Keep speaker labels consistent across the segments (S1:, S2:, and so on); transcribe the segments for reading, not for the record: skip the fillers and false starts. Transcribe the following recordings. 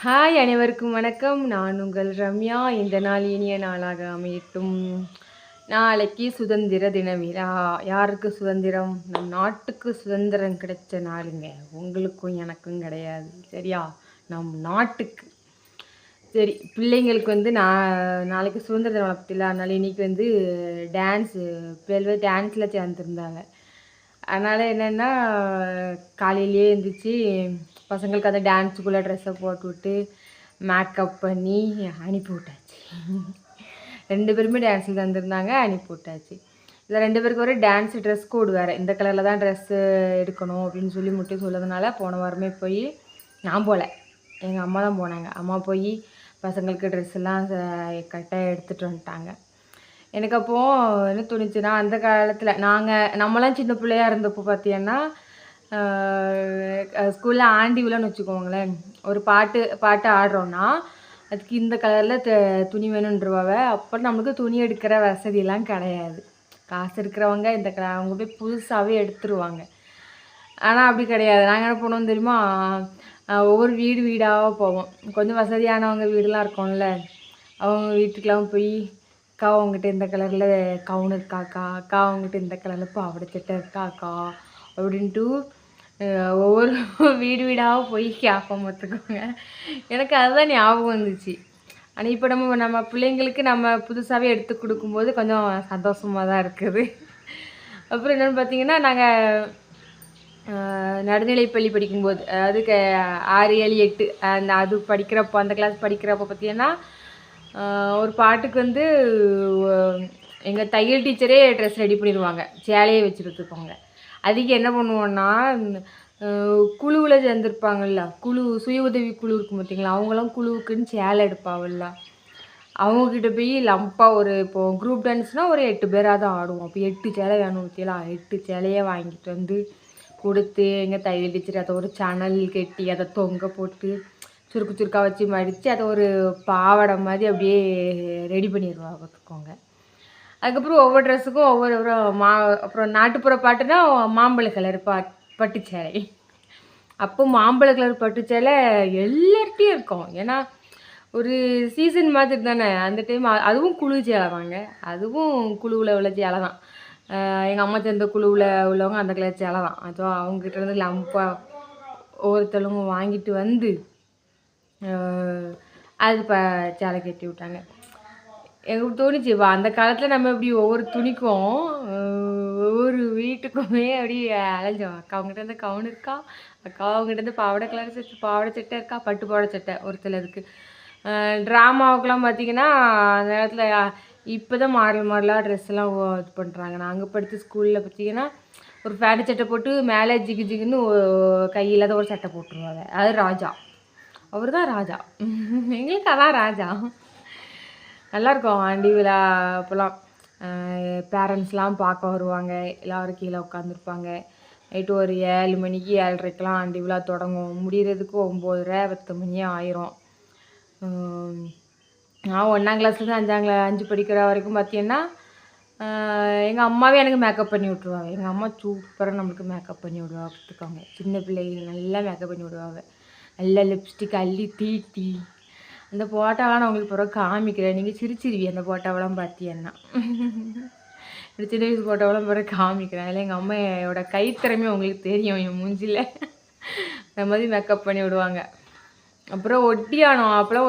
S1: Hi அனைவருக்கும் வணக்கம். நான் உங்கள் ரம்யா. இந்த நாள் இனிய நாளாக அமையட்டும். நாளைக்கு சுதந்திர தின விழா. யாருக்கு சுதந்திரம்? நம் நாட்டுக்கு சுதந்திரம் கிடைச்ச நாளுங்க. உங்களுக்கும் எனக்கும் கிடையாது, சரியா? நம் நாட்டுக்கு. சரி, பிள்ளைங்களுக்கு நாளைக்கு சுதந்திர தினம் பற்றில, அதனால் இன்றைக்கி டான்ஸு பிள்ளைகள் டான்ஸில் சேர்ந்துருந்தாங்க. அதனால் என்னென்னா, காலையிலேயே எழுந்திரிச்சி பசங்களுக்கு அந்த டான்ஸுக்குள்ளே ட்ரெஸ்ஸை போட்டு விட்டு மேக்கப் பண்ணி அனுப்பி விட்டாச்சு. 2 பேருமே டான்ஸில் தந்துருந்தாங்க, அனுப்பி விட்டாச்சு. இதில் 2 பேருக்கு ஒரு டான்ஸு ட்ரெஸ் கோடு வேறு. இந்த கலரில் தான் ட்ரெஸ்ஸு எடுக்கணும் அப்படின்னு சொல்லி மட்டும் சொல்லதுனால போன வாரமே போய் நான் போகல, எங்கள் அம்மா தான் போனாங்க. அம்மா போய் பசங்களுக்கு ட்ரெஸ்ஸெல்லாம் கரெக்டாக எடுத்துகிட்டு வந்துட்டாங்க. எனக்கு அப்போது என்ன தோணுச்சுன்னா, அந்த காலத்தில் நம்மலாம் சின்ன பிள்ளையா இருந்தப்போ பார்த்தீங்கன்னா, ஸ்கூலில் ஆண்டி விழான்னு வச்சுக்கோங்களேன். ஒரு பாட்டு ஆடுறோன்னா அதுக்கு இந்த கலரில் துணி வேணுன்றவாவ. அப்புறம் நம்மளுக்கு துணி எடுக்கிற வசதியெல்லாம் கிடையாது. காசு இருக்கிறவங்க அவங்க போய் புதுசாகவே எடுத்துருவாங்க. ஆனால் அப்படி கிடையாது. நாங்கள் என்ன பண்ணுவோம் தெரியுமா? ஒவ்வொரு வீடாக போவோம். கொஞ்சம் வசதியானவங்க வீடுலாம் இருக்கோம்ல, அவங்க வீட்டுக்கெலாம் போய், அக்கா உங்ககிட்ட இந்த கலரில் கவுன் இருக்காக்கா, அக்கா உங்ககிட்ட இந்த கலரில் பாவாடை சட்டை இருக்காக்கா அப்படின்ட்டு ஒவ்வொரு வீடாக போய் கேட்போம் பார்த்துக்கோங்க. எனக்கு அதுதான் ஞாபகம் வந்துச்சு. ஆனால் இப்போ நம்ம பிள்ளைங்களுக்கு நம்ம புதுசாகவே எடுத்து கொடுக்கும்போது கொஞ்சம் சந்தோஷமாக தான் இருக்குது. அப்புறம் என்னென்னு பார்த்தீங்கன்னா, நாங்கள் நடுநிலைப்பள்ளி படிக்கும்போது, அதாவது 6, 7, 8 அது படிக்கிறப்போ, அந்த கிளாஸ் படிக்கிறப்போ பார்த்தீங்கன்னா, ஒரு பாட்டுக்கு எங்கள் தையல் டீச்சரே ட்ரெஸ் ரெடி பண்ணிடுவாங்க, சேலையே வச்சுருத்துக்கோங்க. அதுக்கு என்ன பண்ணுவோன்னா, குழுவில் சேர்ந்துருப்பாங்கள்ல, சுய உதவி குழு இருக்கும் பார்த்தீங்களா, அவங்களாம் குழுவுக்குன்னு சேலை எடுப்பாங்கள்ல, அவங்கக்கிட்ட போய் லம்பாக இப்போது குரூப் டான்ஸ்னால் ஒரு 8 பேராக தான் ஆடுவோம். அப்போ 8 சேலை வேணும் பற்றியெல்லாம் 8 சேலையே வாங்கிட்டு கொடுத்து, எங்கள் தையல் டீச்சர் அதை ஒரு சணல் கட்டி அதை தொங்க போட்டு சுருக்காக வச்சு மடித்து அதை ஒரு பாவாடை மாதிரி அப்படியே ரெடி பண்ணிடுவாங்க பார்த்துக்கோங்க. அதுக்கப்புறம் ஒவ்வொரு ட்ரெஸ்ஸுக்கும் அப்புறம் நாட்டுப்புற பாட்டுனா மாம்பழ கலர் பட்டு சேலை. அப்போ மாம்பழ கலர் பட்டு சேலை எல்லார்ட்டையும் இருக்கும். ஏன்னா ஒரு சீசன் மாதிரி தானே அந்த டைம். அதுவும் குழு சேலை வாங்க, அதுவும் குழுவில் உள்ள சேலை தான். எங்கள் அம்மா சேர்ந்த குழுவில் உள்ளவங்க அந்த கலர் சேலை தான். அதுவும் அவங்ககிட்ட லம்பாக ஒவ்வொருத்தவங்க வாங்கிட்டு அது சேலை கட்டி விட்டாங்க. எனக்கு தோணுச்சு, அந்த காலத்தில் நம்ம இப்படி ஒவ்வொரு துணிக்கும் ஒவ்வொரு வீட்டுக்குமே அப்படி அலைஞ்சோம். அக்கா அவங்ககிட்ட இருந்து கவுன் இருக்கா, அக்கா அவங்ககிட்ட இருந்து பாவாடை சட்டை இருக்கா, பட்டு பாவாடை சட்டை ஒரு சிலதுக்கு. ட்ராமாவுக்கெலாம் பார்த்திங்கன்னா அந்த நேரத்தில் இப்போ தான் மாடலாக ட்ரெஸ்ஸெல்லாம் இது பண்ணுறாங்க. நாங்கள் படித்த ஸ்கூலில் பார்த்திங்கன்னா ஒரு ஃபேண்ட் சட்டை போட்டு மேலே ஜிகுன்னு கையில் தான் ஒரு சட்டை போட்டுருவாங்க. அது ராஜா, அவர் தான் ராஜா. எங்களுக்கு அதான் ராஜா. நல்லாயிருக்கும் ஆண்டி விழா அப்போலாம். பேரண்ட்ஸ்லாம் பார்க்க வருவாங்க, எல்லோரும் கீழே உட்காந்துருப்பாங்க. நைட்டு ஒரு 7 மணிக்கு 7:30க்கெலாம் ஆண்டி விழா தொடங்கும். முடிகிறதுக்கு 9:30 10 மணியே ஆயிரும். நான் 1ஆம் கிளாஸ்லேருந்து 5 படிக்கிற வரைக்கும் பார்த்தீங்கன்னா, எங்கள் அம்மாவே எனக்கு மேக்கப் பண்ணி விட்ருவாங்க. எங்கள் அம்மா சூப்பராக நம்மளுக்கு மேக்கப் பண்ணி விடுவாங்க பார்த்துக்கோங்க. சின்ன பிள்ளைகள் நல்லா மேக்கப் பண்ணி விடுவாங்க. நல்லா லிப்ஸ்டிக் அள்ளி தீட்டி. அந்த ஃபோட்டோவெலாம் நான் உங்களுக்கு பிறகு காமிக்கிறேன். நீங்கள் சிரிச்சிருவீங்க அந்த ஃபோட்டோவெலாம் பார்த்தீங்கன்னா. இப்படி சின்ன வயசு ஃபோட்டோவெலாம் பிறகு காமிக்கிறேன். அதில் எங்கள் அம்மாவோட கைத்திறமை உங்களுக்கு தெரியும் என் மூஞ்சில். அந்த மாதிரி மேக்கப் பண்ணி விடுவாங்க. அப்புறம் ஒட்டியானம். அப்போலாம்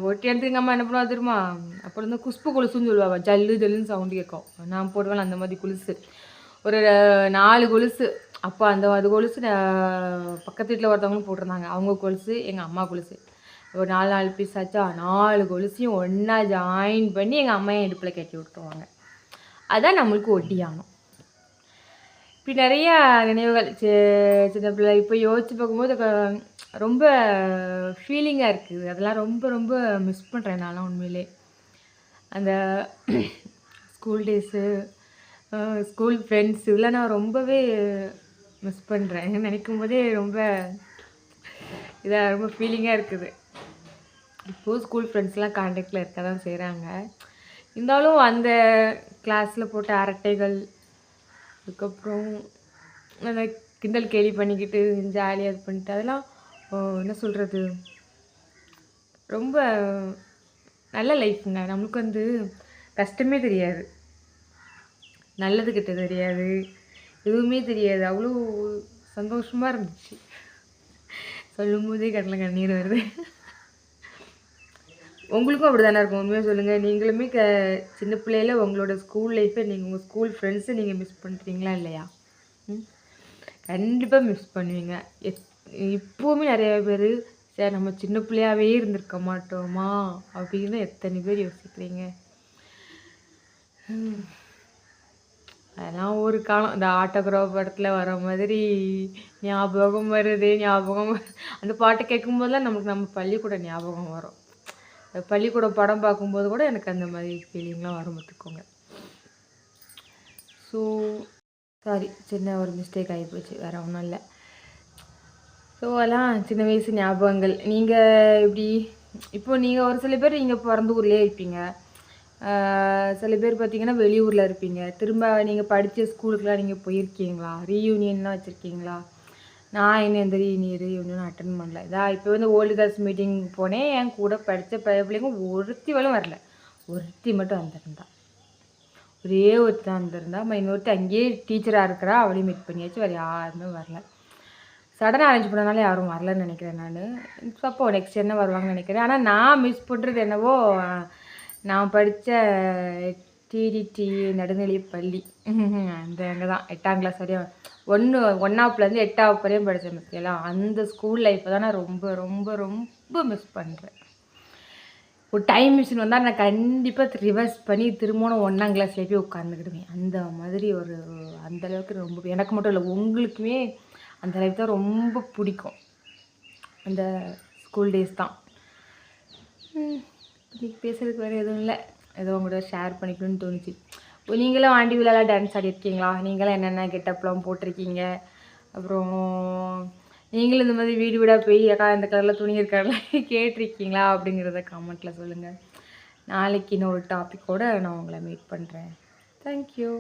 S1: ஒட்டியானத்துக்கு எங்கள் அம்மா என்ன பண்ணுவா தெரியுமா? அப்புறம் குஷ்பு கொலுசுன்னு சொல்லுவாங்க. ஜல்லுன்னு சவுண்டு கேட்கும். நான் போடுவேன் அந்த மாதிரி கொலுசு. ஒரு 4 கொலுசு. அப்போ அது கொலுசு பக்கத்து வீட்டில் ஒருத்தவங்களும் போட்டிருந்தாங்க. அவங்க கொலுசு, எங்கள் அம்மா கொலுசு. ஒரு 4 பீஸ் ஆச்சா, 4 கொலுசையும் ஒன்றா ஜாயின் பண்ணி எங்கள் அம்மா என் இடுப்பில் கட்டி விட்டுருவாங்க. அதுதான் நம்மளுக்கு ஒட்டியானம். இப்படி நிறையா நினைவுகள் சின்ன பிள்ளை இப்போ யோசித்து பார்க்கும்போது ரொம்ப ஃபீலிங்காக இருக்குது. அதெல்லாம் ரொம்ப ரொம்ப மிஸ் பண்ணுறேன் நான்லாம் உண்மையிலே. அந்த ஸ்கூல் டேஸு, ஸ்கூல் ஃப்ரெண்ட்ஸ் இதெல்லாம் நான் ரொம்பவே மிஸ் பண்ணுறேன். நினைக்கும் போதே ரொம்ப ரொம்ப ஃபீலிங்காக இருக்குது. இப்போது ஸ்கூல் ஃப்ரெண்ட்ஸ்லாம் கான்டாக்டில் இருக்க தான் செய்கிறாங்க. இருந்தாலும் அந்த கிளாஸில் போட்ட அரட்டைகள், அதுக்கப்புறம் அந்த கிண்டல் கேலி பண்ணிக்கிட்டு ஜாலியாக இது பண்ணிட்டு அதெல்லாம் என்ன சொல்கிறது, ரொம்ப நல்ல லைஃப்ங்க. நம்மளுக்கு வந்து கஷ்டமே தெரியாது. நல்லது கெட்டது தெரியாது. எதுவுமே தெரியாது. அவ்வளோ சந்தோஷமா இருந்துச்சு. சொல்லும்போதே கண்ல கண்ணீர் வருது. உங்களுக்கும் அப்படிதானே இருக்கும். உண்மையா சொல்லுங்க. நீங்களுமே சின்ன பிள்ளையில உங்களோட ஸ்கூல் லைஃப்ப உங்க ஸ்கூல் ஃப்ரெண்ட்ஸ நீங்க மிஸ் பண்றீங்களா இல்லையா? ம். கண்டிப்பா மிஸ் பண்ணுவீங்க. இப்பவுமே நெறைய பேரு, சரி நம்ம சின்ன பிள்ளையாவே இருந்திருக்க மாட்டோமா? அப்படின்னு எத்தனை பேர் யோசிக்கிறீங்க? ம். அதெல்லாம் ஒரு காலம். இந்த ஆட்டோகிராஃப் படத்துல வர மாதிரி ஞாபகம் வருதே ஞாபகம் அந்த பாட்டு கேட்கும்போதெல்லாம் நமக்கு நம்ம பள்ளிக்கூட ஞாபகம் வரும். பள்ளிக்கூட படம் பார்க்கும்போது கூட எனக்கு அந்த மாதிரி ஃபீலிங்லாம் வரும் பார்த்துக்கோங்க. ஸோ சாரி, சின்ன ஒரு மிஸ்டேக் ஆகிப்போச்சு, வேறு ஒன்றும் இல்லை. ஸோ அதெல்லாம் சின்ன வயசு ஞாபகங்கள். நீங்கள் எப்படி இப்போ நீங்கள் ஒரு சில பேர் நீங்கள் பிறந்த ஊர்லேயே இருப்பீங்க. சில பேர் பார்த்தீங்கன்னா வெளியூரில் இருப்பீங்க. திரும்ப நீங்கள் படித்த ஸ்கூலுக்குலாம் நீங்கள் போயிருக்கீங்களா? ரீயூனியன்லாம் வச்சுருக்கீங்களா? நான் இன்னும் எந்த ரீயூனியன் அட்டன் பண்ணல. இதான் இப்போ வந்து ஓல்டு கேர்ள்ஸ் மீட்டிங் போனேன். என் கூட படித்த பிள்ளைங்க ஒருத்தி வேலும் வரல. ஒருத்தி மட்டும் வந்திருந்தா. ஒரே ஒருத்தி தான் வந்திருந்தா. இன்னொருத்தி அங்கேயே டீச்சராக இருக்கிறா. அவளையும் மீட் பண்ணியாச்சு. வேறு யாருமே வரல. சடனாக அரேஞ்ச் பண்ணனால யாரும் வரலன்னு நினைக்கிறேன் நான். அப்போ நெக்ஸ்ட் என்ன வருவாங்கன்னு நினைக்கிறேன். ஆனால் நான் மிஸ் பண்ணுறது என்னவோ, நான் படித்த டிடிடி நடுநிலைப் பள்ளி அந்த அங்கே தான் 8ஆம் கிளாஸ் வரையும் 1ஆப்லேருந்து 8ஆவது வரையும் படித்தேன் பற்றியெல்லாம். அந்த ஸ்கூல் லைஃப்பை தான் நான் ரொம்ப ரொம்ப ரொம்ப மிஸ் பண்ணுறேன். ஒரு டைம் மிஷின் வந்தால் நான் கண்டிப்பாக ரிவர்ஸ் பண்ணி திரும்பவும் 1ஆம் கிளாஸ்லேயே போய் உட்காந்துக்கிடுவேன். அந்த மாதிரி ஒரு அந்தளவுக்கு ரொம்ப எனக்கு மட்டும் இல்லை, உங்களுக்குமே அந்த லைஃப் தான் ரொம்ப பிடிக்கும். அந்த ஸ்கூல் டேஸ் தான். இன்றைக்கி பேசுகிறதுக்கு வேறு எதுவும் இல்லை, ஏதோ உங்கள்கிட்ட ஷேர் பண்ணிக்கணும்னு தோணுச்சு. நீங்களும் ஆண்டி விழாலாம் டான்ஸ் ஆடிருக்கீங்களா? நீங்களும் என்னென்ன கெட்டப்லாம் போட்டிருக்கீங்க? அப்புறம் நீங்களும் இந்த மாதிரி வீடு வீடாக போய் அக்கா இந்த கலரில் துணி இருக்காரெல்லாம் கேட்டிருக்கீங்களா? அப்படிங்கிறத கமெண்ட்டில் சொல்லுங்கள். நாளைக்கு இன்னொரு டாப்பிக்கோடு நான் உங்களை மீட் பண்ணுறேன். தேங்க்யூ.